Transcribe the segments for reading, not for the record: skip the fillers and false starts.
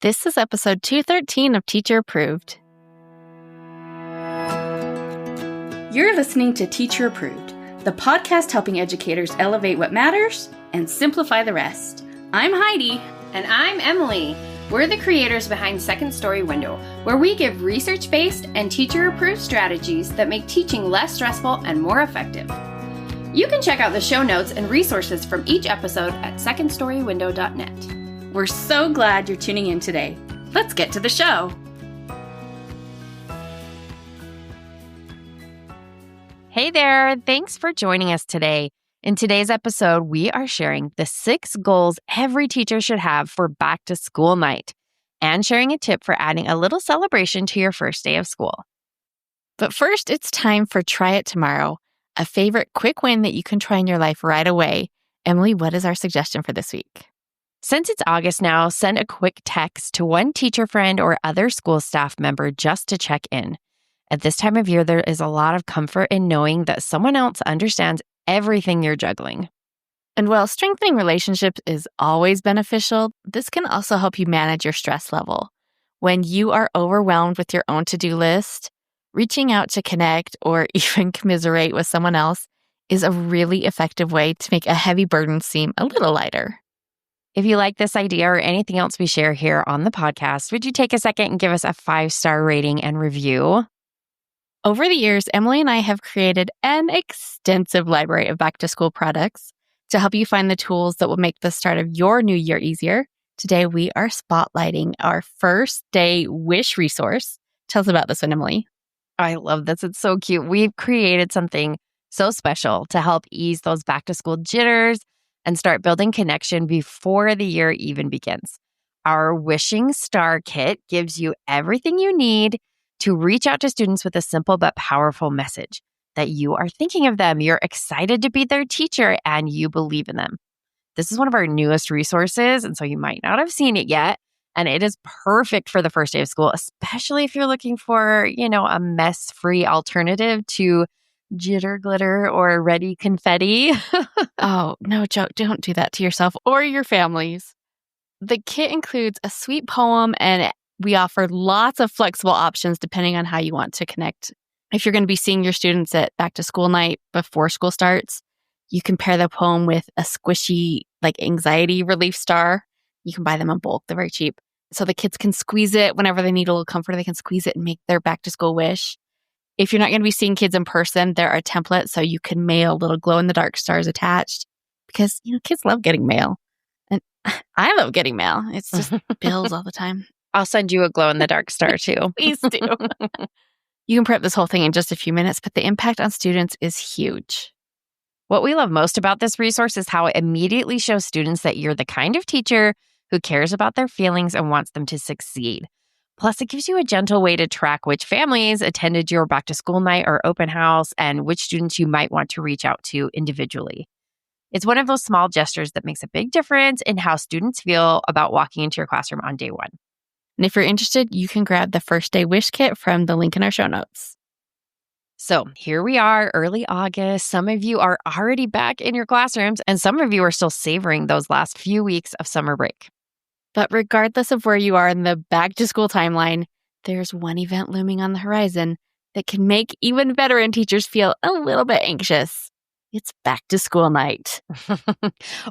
This is episode 213 of Teacher Approved. You're listening to Teacher Approved, the podcast helping educators elevate what matters and simplify the rest. I'm Heidi. And I'm Emily. We're the creators behind Second Story Window, where we give research-based and teacher-approved strategies that make teaching less stressful and more effective. You can check out the show notes and resources from each episode at secondstorywindow.net. We're so glad you're tuning in today. Let's get to the show. Hey there, thanks for joining us today. In today's episode, we are sharing the 6 goals every teacher should have for back to school night and sharing a tip for adding a little celebration to your first day of school. But first, it's time for Try It Tomorrow, a favorite quick win that you can try in your life right away. Emily, what is our suggestion for this week? Since it's August now, send a quick text to one teacher friend or other school staff member just to check in. At this time of year, there is a lot of comfort in knowing that someone else understands everything you're juggling. And while strengthening relationships is always beneficial, this can also help you manage your stress level. When you are overwhelmed with your own to-do list, reaching out to connect or even commiserate with someone else is a really effective way to make a heavy burden seem a little lighter. If you like this idea or anything else we share here on the podcast, would you take a second and give us a 5-star rating and review? Over the years, Emily and I have created an extensive library of back-to-school products to help you find the tools that will make the start of your new year easier. Today, we are spotlighting our first day wish resource. Tell us about this one, Emily. I love this. It's so cute. We've created something so special to help ease those back-to-school jitters and start building connection before the year even begins. Our Wishing Star Kit gives you everything you need to reach out to students with a simple but powerful message that you are thinking of them, you're excited to be their teacher, and you believe in them. This is one of our newest resources, and so you might not have seen it yet. And it is perfect for the first day of school, especially if you're looking for, a mess-free alternative to jitter glitter or ready confetti. Oh, no joke. Don't do that to yourself or your families. The kit includes a sweet poem, and we offer lots of flexible options depending on how you want to connect. If you're going to be seeing your students at back to school night before school starts, you can pair the poem with a squishy, anxiety relief star. You can buy them in bulk. They're very cheap. So the kids can squeeze it whenever they need a little comfort. They can squeeze it and make their back to school wish. If you're not going to be seeing kids in person, there are templates so you can mail little glow-in-the-dark stars attached because, kids love getting mail. And I love getting mail. It's just bills all the time. I'll send you a glow-in-the-dark star too. Please do. You can prep this whole thing in just a few minutes, but the impact on students is huge. What we love most about this resource is how it immediately shows students that you're the kind of teacher who cares about their feelings and wants them to succeed. Plus, it gives you a gentle way to track which families attended your back-to-school night or open house and which students you might want to reach out to individually. It's one of those small gestures that makes a big difference in how students feel about walking into your classroom on day one. And if you're interested, you can grab the first day wish kit from the link in our show notes. So here we are, early August. Some of you are already back in your classrooms, and some of you are still savoring those last few weeks of summer break. But regardless of where you are in the back-to-school timeline, there's one event looming on the horizon that can make even veteran teachers feel a little bit anxious. It's back-to-school night.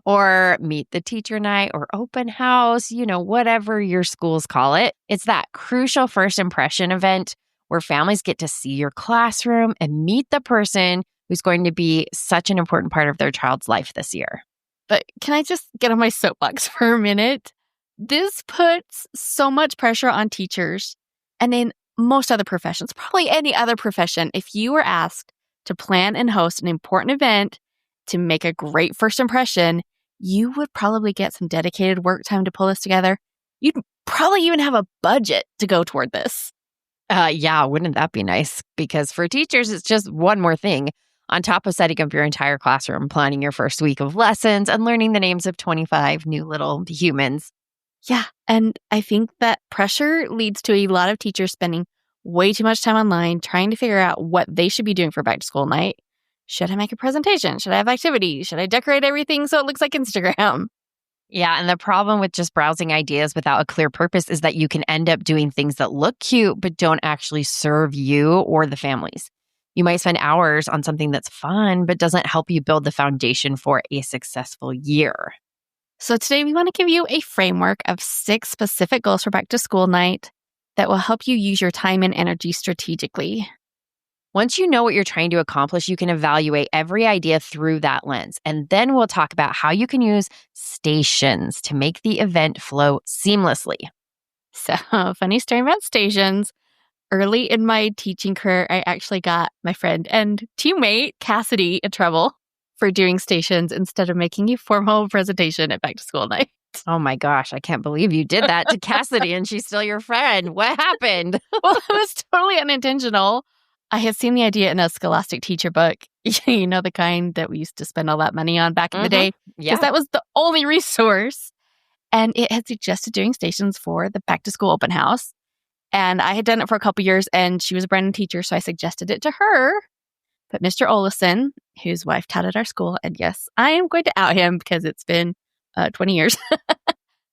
Or meet the teacher night or open house, whatever your schools call it. It's that crucial first impression event where families get to see your classroom and meet the person who's going to be such an important part of their child's life this year. But can I just get on my soapbox for a minute? This puts so much pressure on teachers and in most other professions, probably any other profession. If you were asked to plan and host an important event to make a great first impression, you would probably get some dedicated work time to pull this together. You'd probably even have a budget to go toward this. Yeah, wouldn't that be nice? Because for teachers, it's just one more thing on top of setting up your entire classroom, planning your first week of lessons, and learning the names of 25 new little humans. Yeah, and I think that pressure leads to a lot of teachers spending way too much time online trying to figure out what they should be doing for back to school night. Should I make a presentation? Should I have activities? Should I decorate everything so it looks like Instagram? Yeah. And the problem with just browsing ideas without a clear purpose is that you can end up doing things that look cute, but don't actually serve you or the families. You might spend hours on something that's fun, but doesn't help you build the foundation for a successful year. So today we want to give you a framework of 6 specific goals for back to school night that will help you use your time and energy strategically. Once you know what you're trying to accomplish, you can evaluate every idea through that lens. And then we'll talk about how you can use stations to make the event flow seamlessly. So, funny story about stations. Early in my teaching career, I actually got my friend and teammate Cassidy in trouble for doing stations instead of making a formal presentation at back to school night. Oh my gosh, I can't believe you did that to Cassidy and she's still your friend. What happened? Well, it was totally unintentional. I had seen the idea in a Scholastic teacher book, you know, the kind that we used to spend all that money on back in the day, Yeah. because that was the only resource. And it had suggested doing stations for the back to school open house. And I had done it for a couple years and she was a brand new teacher, so I suggested it to her. But Mr. Olison, whose wife taught at our school, and yes, I am going to out him because it's been 20 years,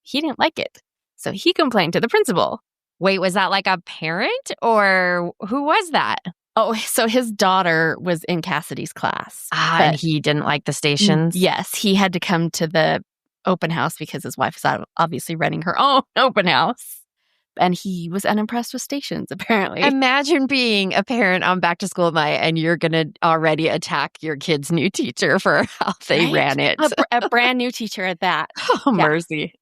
he didn't like it. So he complained to the principal. Wait, was that like a parent or who was that? Oh, so his daughter was in Cassidy's class. And he didn't like the stations? Yes, he had to come to the open house because his wife was obviously running her own open house. And he was unimpressed with stations, apparently. Imagine being a parent on back to school night and you're going to already attack your kid's new teacher for how they ran it. A brand new teacher at that. Oh, mercy.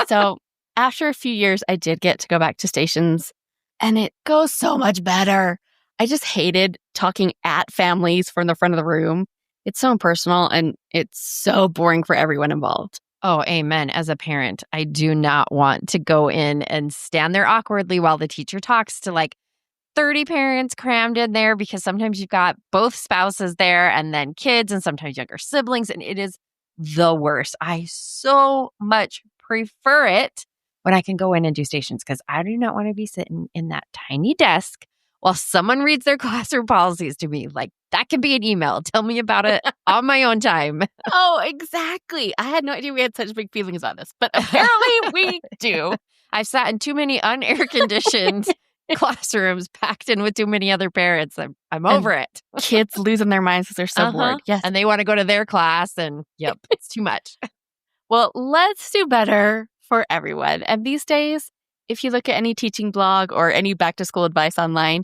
So after a few years, I did get to go back to stations and it goes so much better. I just hated talking at families from the front of the room. It's so impersonal and it's so boring for everyone involved. Oh, amen. As a parent, I do not want to go in and stand there awkwardly while the teacher talks to like 30 parents crammed in there, because sometimes you've got both spouses there and then kids and sometimes younger siblings, and it is the worst. I so much prefer it when I can go in and do stations, because I do not want to be sitting in that tiny desk while someone reads their classroom policies to me. Like, that can be an email. Tell me about it on my own time. Oh, exactly. I had no idea we had such big feelings on this, but apparently we do. I've sat in too many unair-conditioned classrooms packed in with too many other parents. I'm over it. Kids losing their minds because they're so bored. Yes. And they want to go to their class and yep, it's too much. Well, let's do better for everyone. And these days, if you look at any teaching blog or any back to school advice online,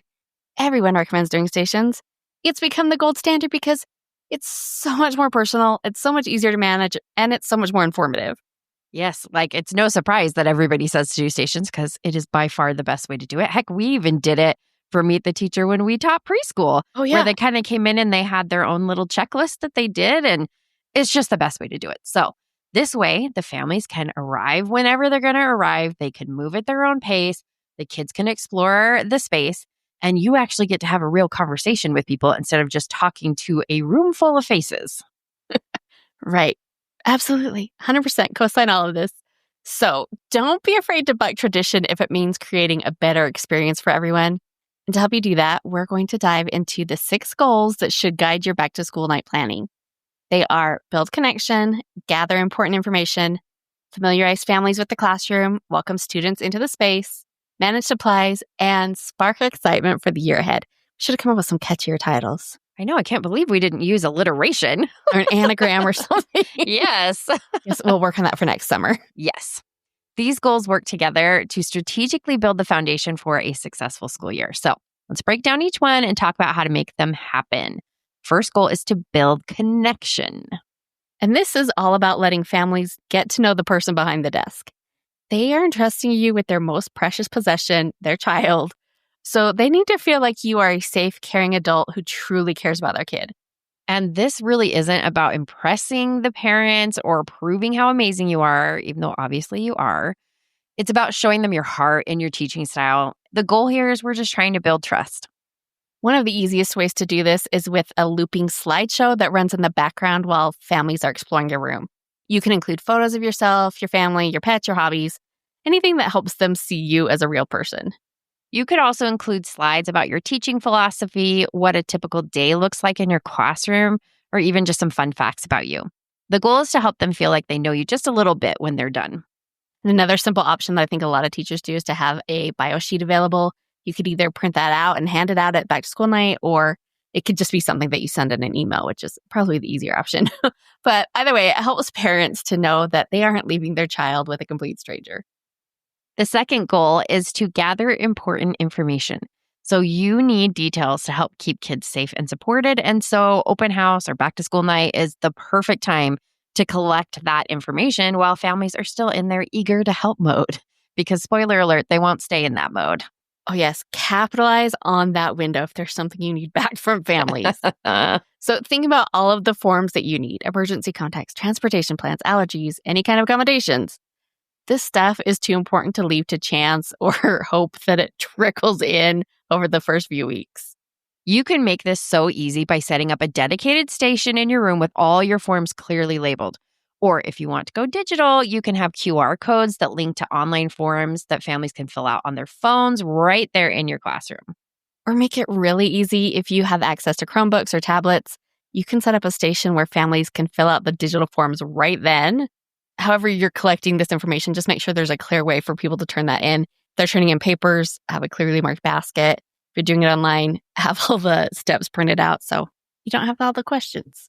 everyone recommends doing stations. It's become the gold standard because it's so much more personal, it's so much easier to manage, and it's so much more informative. Yes, like it's no surprise that everybody says to do stations because it is by far the best way to do it. Heck, we even did it for Meet the Teacher when we taught preschool. Oh, yeah. Where they kind of came in and they had their own little checklist that they did, and it's just the best way to do it. So this way, the families can arrive whenever they're going to arrive. They can move at their own pace. The kids can explore the space. And you actually get to have a real conversation with people instead of just talking to a room full of faces. Right. Absolutely. 100% co-sign all of this. So don't be afraid to buck tradition if it means creating a better experience for everyone. And to help you do that, we're going to dive into the 6 goals that should guide your back to school night planning. They are build connection, gather important information, familiarize families with the classroom, welcome students into the space, manage supplies, and spark excitement for the year ahead. Should have come up with some catchier titles. I know. I can't believe we didn't use alliteration. Or an anagram or something. Yes. Yes, we'll work on that for next summer. Yes. These goals work together to strategically build the foundation for a successful school year. So let's break down each one and talk about how to make them happen. First goal is to build connection. And this is all about letting families get to know the person behind the desk. They are entrusting you with their most precious possession, their child. So they need to feel like you are a safe, caring adult who truly cares about their kid. And this really isn't about impressing the parents or proving how amazing you are, even though obviously you are. It's about showing them your heart and your teaching style. The goal here is we're just trying to build trust. One of the easiest ways to do this is with a looping slideshow that runs in the background while families are exploring your room. You can include photos of yourself, your family, your pets, your hobbies, anything that helps them see you as a real person. You could also include slides about your teaching philosophy, what a typical day looks like in your classroom, or even just some fun facts about you. The goal is to help them feel like they know you just a little bit when they're done. And another simple option that I think a lot of teachers do is to have a bio sheet available. You could either print that out and hand it out at back to school night, or it could just be something that you send in an email, which is probably the easier option. But either way, it helps parents to know that they aren't leaving their child with a complete stranger. The second goal is to gather important information. So you need details to help keep kids safe and supported. And so open house or back to school night is the perfect time to collect that information while families are still in their eager to help mode. Because spoiler alert, they won't stay in that mode. Oh, yes. Capitalize on that window if there's something you need back from families. So think about all of the forms that you need: emergency contacts, transportation plans, allergies, any kind of accommodations. This stuff is too important to leave to chance or hope that it trickles in over the first few weeks. You can make this so easy by setting up a dedicated station in your room with all your forms clearly labeled. Or if you want to go digital, you can have QR codes that link to online forms that families can fill out on their phones right there in your classroom. Or make it really easy if you have access to Chromebooks or tablets. You can set up a station where families can fill out the digital forms right then. However you're collecting this information, just make sure there's a clear way for people to turn that in. If they're turning in papers, have a clearly marked basket. If you're doing it online, have all the steps printed out so you don't have all the questions.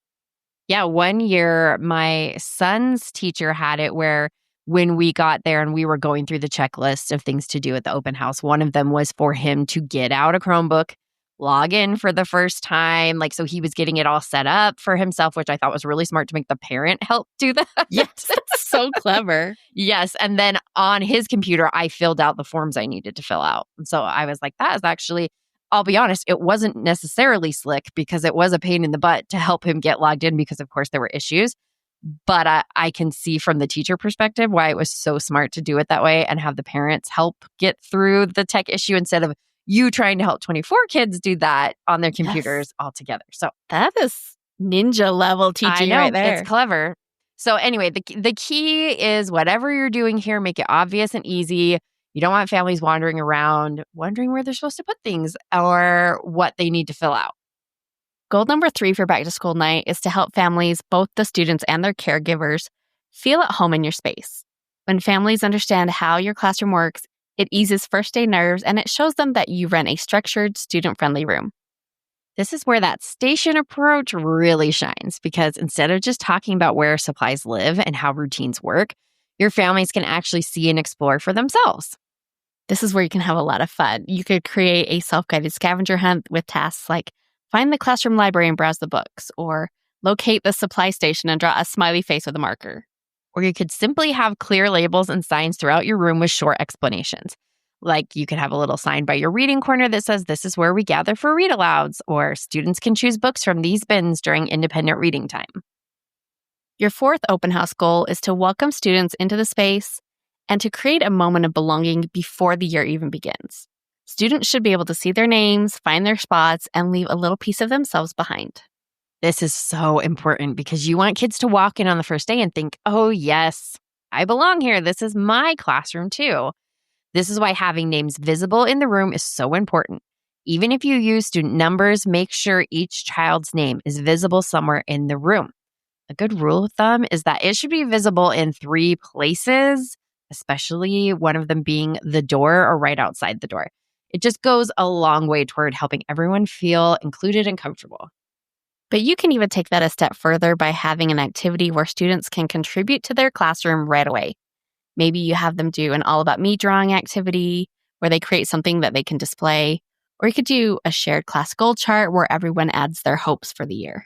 Yeah, one year, my son's teacher had it where when we got there and we were going through the checklist of things to do at the open house, one of them was for him to get out a Chromebook, log in for the first time. So he was getting it all set up for himself, which I thought was really smart to make the parent help do that. Yes, that's so clever. Yes. And then on his computer, I filled out the forms I needed to fill out. And so I was like, that is actually, I'll be honest, it wasn't necessarily slick because it was a pain in the butt to help him get logged in because, of course, there were issues. But I can see from the teacher perspective why it was so smart to do it that way and have the parents help get through the tech issue instead of you trying to help 24 kids do that on their computers all together. So that is ninja level teaching right there. It's clever. So anyway, the key is whatever you're doing here, make it obvious and easy. You don't want families wandering around, wondering where they're supposed to put things or what they need to fill out. Goal number 3 for back to school night is to help families, both the students and their caregivers, feel at home in your space. When families understand how your classroom works, it eases first day nerves and it shows them that you run a structured, student-friendly room. This is where that station approach really shines because instead of just talking about where supplies live and how routines work, your families can actually see and explore for themselves. This is where you can have a lot of fun. You could create a self-guided scavenger hunt with tasks like find the classroom library and browse the books, or locate the supply station and draw a smiley face with a marker. Or you could simply have clear labels and signs throughout your room with short explanations. Like you could have a little sign by your reading corner that says, this is where we gather for read alouds, or students can choose books from these bins during independent reading time. Your 4th open house goal is to welcome students into the space and to create a moment of belonging before the year even begins. Students should be able to see their names, find their spots, and leave a little piece of themselves behind. This is so important because you want kids to walk in on the first day and think, oh, yes, I belong here. This is my classroom too. This is why having names visible in the room is so important. Even if you use student numbers, make sure each child's name is visible somewhere in the room. A good rule of thumb is that it should be visible in 3 places, especially one of them being the door or right outside the door. It just goes a long way toward helping everyone feel included and comfortable. But you can even take that a step further by having an activity where students can contribute to their classroom right away. Maybe you have them do an All About Me drawing activity where they create something that they can display, or you could do a shared class goal chart where everyone adds their hopes for the year.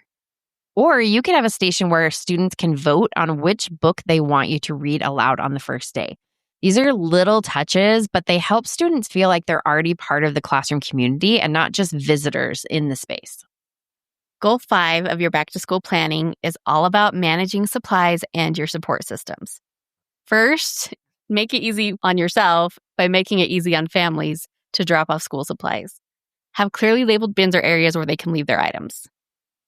Or you could have a station where students can vote on which book they want you to read aloud on the first day. These are little touches, but they help students feel like they're already part of the classroom community and not just visitors in the space. Goal 5 of your back to school planning is all about managing supplies and your support systems. First, make it easy on yourself by making it easy on families to drop off school supplies. Have clearly labeled bins or areas where they can leave their items.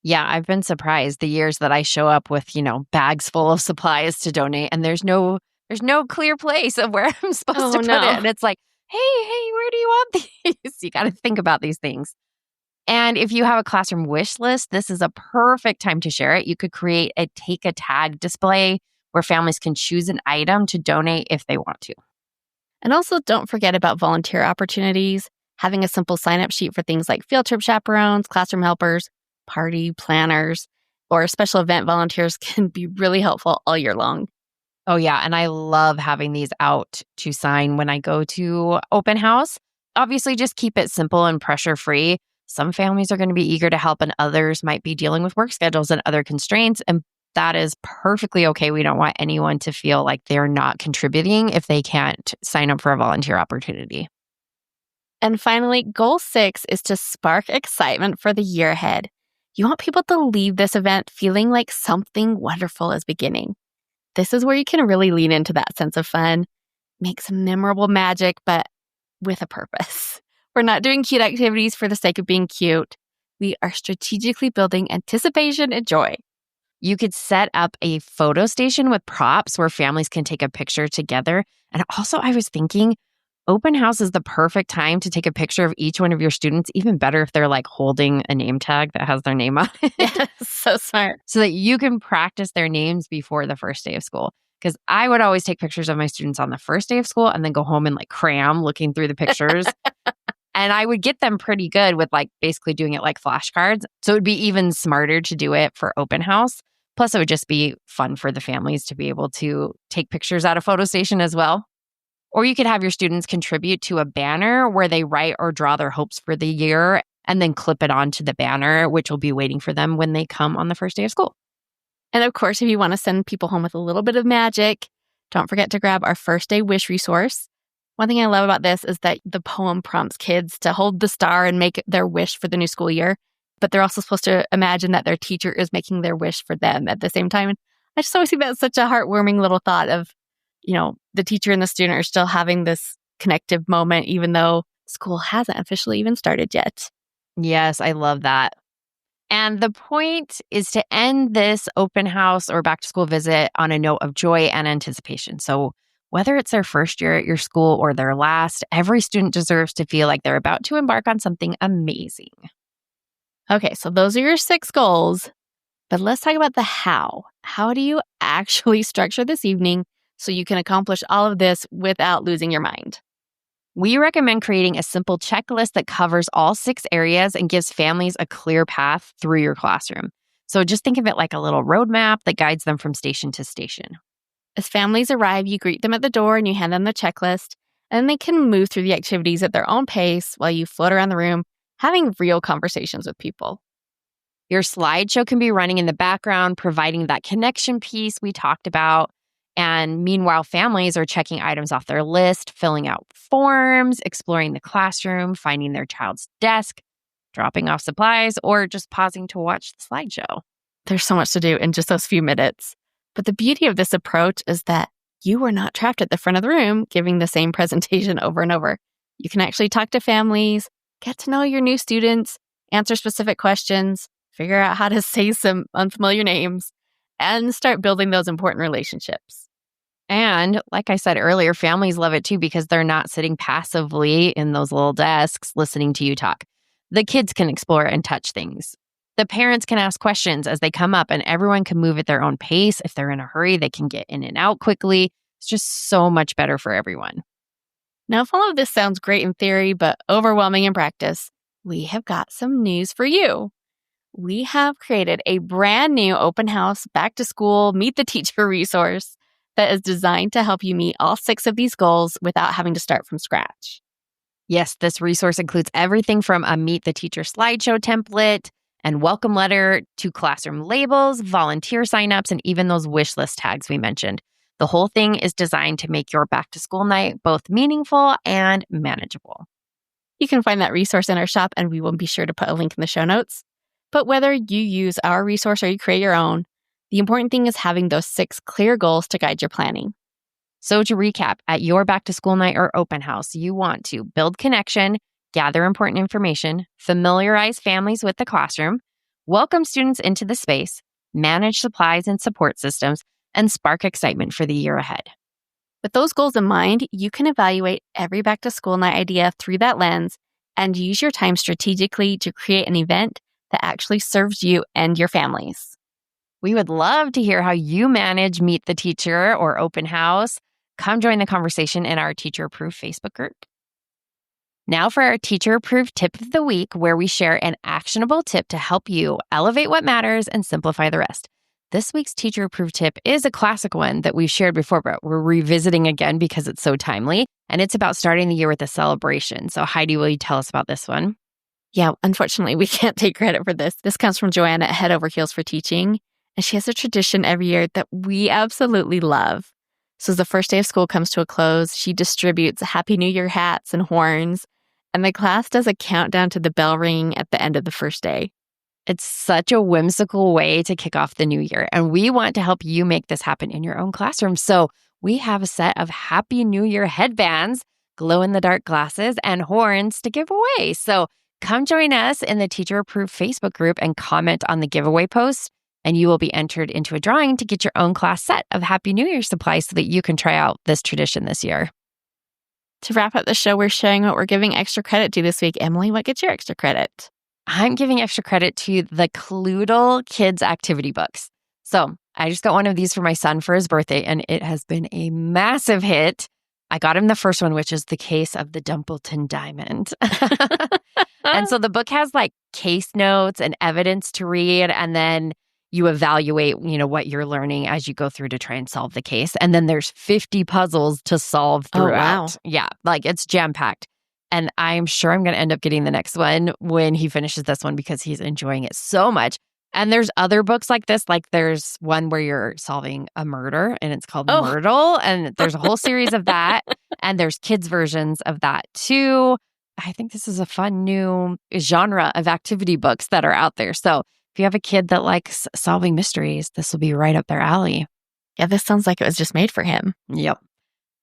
Yeah, I've been surprised the years that I show up with, bags full of supplies to donate and there's no clear place of where I'm supposed to put it. And it's like, hey, where do you want these? You got to think about these things. And if you have a classroom wish list, this is a perfect time to share it. You could create a take a tag display where families can choose an item to donate if they want to. And also don't forget about volunteer opportunities. Having a simple sign-up sheet for things like field trip chaperones, classroom helpers, party planners, or special event volunteers can be really helpful all year long. Oh, yeah. And I love having these out to sign when I go to open house. Obviously, just keep it simple and pressure-free. Some families are going to be eager to help, and others might be dealing with work schedules and other constraints. And that is perfectly okay. We don't want anyone to feel like they're not contributing if they can't sign up for a volunteer opportunity. And finally, goal 6 is to spark excitement for the year ahead. You want people to leave this event feeling like something wonderful is beginning. This is where you can really lean into that sense of fun, make some memorable magic, but with a purpose. We're not doing cute activities for the sake of being cute. We are strategically building anticipation and joy. You could set up a photo station with props where families can take a picture together. And also, I was thinking, open house is the perfect time to take a picture of each one of your students, even better if they're like holding a name tag that has their name on it. Yes, so smart. So that you can practice their names before the first day of school. Because I would always take pictures of my students on the first day of school and then go home and like cram looking through the pictures. And I would get them pretty good with like basically doing it like flashcards. So it would be even smarter to do it for open house. Plus, it would just be fun for the families to be able to take pictures at a photo station as well. Or you could have your students contribute to a banner where they write or draw their hopes for the year and then clip it onto the banner, which will be waiting for them when they come on the first day of school. And of course, if you want to send people home with a little bit of magic, don't forget to grab our first day wish resource. One thing I love about this is that the poem prompts kids to hold the star and make their wish for the new school year, but they're also supposed to imagine that their teacher is making their wish for them at the same time. And I just always think that's such a heartwarming little thought of, the teacher and the student are still having this connective moment, even though school hasn't officially even started yet. Yes, I love that. And the point is to end this open house or back to school visit on a note of joy and anticipation. So whether it's their first year at your school or their last, every student deserves to feel like they're about to embark on something amazing. Okay, so those are your 6 goals, but let's talk about the how. How do you actually structure this evening so you can accomplish all of this without losing your mind? We recommend creating a simple checklist that covers all 6 areas and gives families a clear path through your classroom. So just think of it like a little roadmap that guides them from station to station. As families arrive, you greet them at the door and you hand them the checklist, and they can move through the activities at their own pace while you float around the room, having real conversations with people. Your slideshow can be running in the background, providing that connection piece we talked about. And meanwhile, families are checking items off their list, filling out forms, exploring the classroom, finding their child's desk, dropping off supplies, or just pausing to watch the slideshow. There's so much to do in just those few minutes. But the beauty of this approach is that you are not trapped at the front of the room giving the same presentation over and over. You can actually talk to families, get to know your new students, answer specific questions, figure out how to say some unfamiliar names, and start building those important relationships. And like I said earlier, families love it too because they're not sitting passively in those little desks listening to you talk. The kids can explore and touch things. The parents can ask questions as they come up, and everyone can move at their own pace. If they're in a hurry, they can get in and out quickly. It's just so much better for everyone. Now, if all of this sounds great in theory, but overwhelming in practice, we have got some news for you. We have created a brand new open house back to school meet the teacher resource that is designed to help you meet all 6 of these goals without having to start from scratch. Yes, this resource includes everything from a meet the teacher slideshow template and welcome letter to classroom labels, volunteer signups, and even those wish list tags we mentioned. The whole thing is designed to make your back to school night both meaningful and manageable. You can find that resource in our shop, and we will be sure to put a link in the show notes. But whether you use our resource or you create your own, the important thing is having those 6 clear goals to guide your planning. So to recap, at your back to school night or open house, you want to build connection, gather important information, familiarize families with the classroom, welcome students into the space, manage supplies and support systems, and spark excitement for the year ahead. With those goals in mind, you can evaluate every back to school night idea through that lens and use your time strategically to create an event that actually serves you and your families. We would love to hear how you manage Meet the Teacher or Open House. Come join the conversation in our Teacher Approved Facebook group. Now for our Teacher Approved Tip of the Week, where we share an actionable tip to help you elevate what matters and simplify the rest. This week's Teacher Approved tip is a classic one that we've shared before, but we're revisiting again because it's so timely. And it's about starting the year with a celebration. So Heidi, will you tell us about this one? Yeah, unfortunately, we can't take credit for this. This comes from Joanna at Head Over Heels for Teaching. And she has a tradition every year that we absolutely love. So as the first day of school comes to a close, she distributes Happy New Year hats and horns. And the class does a countdown to the bell ringing at the end of the first day. It's such a whimsical way to kick off the new year, and we want to help you make this happen in your own classroom. So we have a set of Happy New Year headbands, glow-in-the-dark glasses, and horns to give away. So come join us in the Teacher Approved Facebook group and comment on the giveaway post, and you will be entered into a drawing to get your own class set of Happy New Year supplies so that you can try out this tradition this year. To wrap up the show, we're sharing what we're giving extra credit to this week. Emily, what gets your extra credit? I'm giving extra credit to the Kloodle Kids Activity Books. So I just got one of these for my son for his birthday, and it has been a massive hit. I got him the first one, which is The Case of the Dumpleton Diamond. And so the book has like case notes and evidence to read, and then you evaluate, what you're learning as you go through to try and solve the case. And then there's 50 puzzles to solve throughout. Oh, wow. Yeah, like it's jam-packed. And I'm sure I'm going to end up getting the next one when he finishes this one because he's enjoying it so much. And there's other books like this. Like there's one where you're solving a murder and it's called Myrtle. And there's a whole series of that. And there's kids' versions of that too. I think this is a fun new genre of activity books that are out there. So if you have a kid that likes solving mysteries, this will be right up their alley. Yeah, this sounds like it was just made for him. Yep.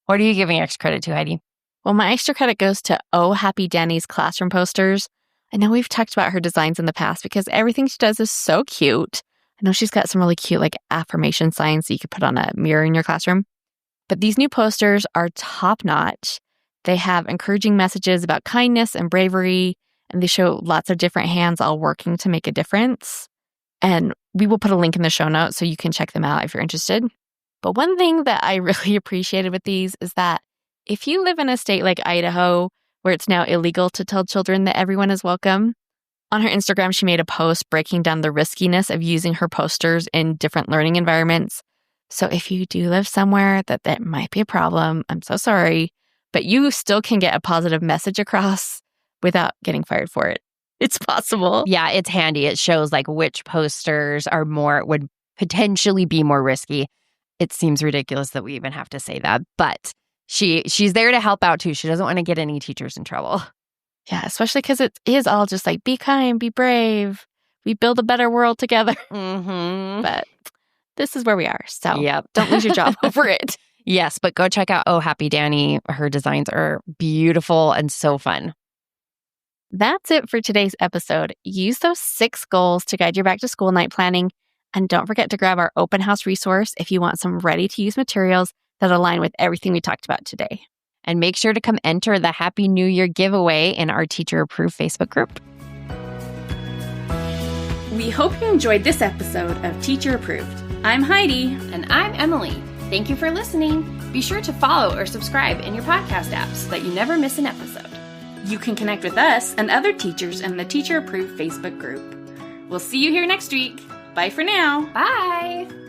What are you giving extra credit to, Heidi? Well, my extra credit goes to Oh Happy Danny's classroom posters. I know we've talked about her designs in the past because everything she does is so cute. I know she's got some really cute like affirmation signs that you could put on a mirror in your classroom. But these new posters are top-notch. They have encouraging messages about kindness and bravery, and they show lots of different hands all working to make a difference. And we will put a link in the show notes so you can check them out if you're interested. But one thing that I really appreciated with these is that if you live in a state like Idaho, where it's now illegal to tell children that everyone is welcome, on her Instagram, she made a post breaking down the riskiness of using her posters in different learning environments. So if you do live somewhere that might be a problem, I'm so sorry, but you still can get a positive message across without getting fired for it. It's possible. Yeah, it's handy. It shows like which posters would potentially be more risky. It seems ridiculous that we even have to say that, but she's there to help out too. She doesn't want to get any teachers in trouble. Yeah, especially because it is all just like, be kind, be brave. We build a better world together. Mm-hmm. But this is where we are. So yep. Don't lose your job over it. Yes, but go check out Oh Happy Danny. Her designs are beautiful and so fun. That's it for today's episode. Use those 6 goals to guide your back to school night planning. And don't forget to grab our open house resource if you want some ready-to-use materials that align with everything we talked about today. And make sure to come enter the Happy New Year giveaway in our Teacher Approved Facebook group. We hope you enjoyed this episode of Teacher Approved. I'm Heidi. And I'm Emily. Thank you for listening. Be sure to follow or subscribe in your podcast app so that you never miss an episode. You can connect with us and other teachers in the Teacher Approved Facebook group. We'll see you here next week. Bye for now. Bye.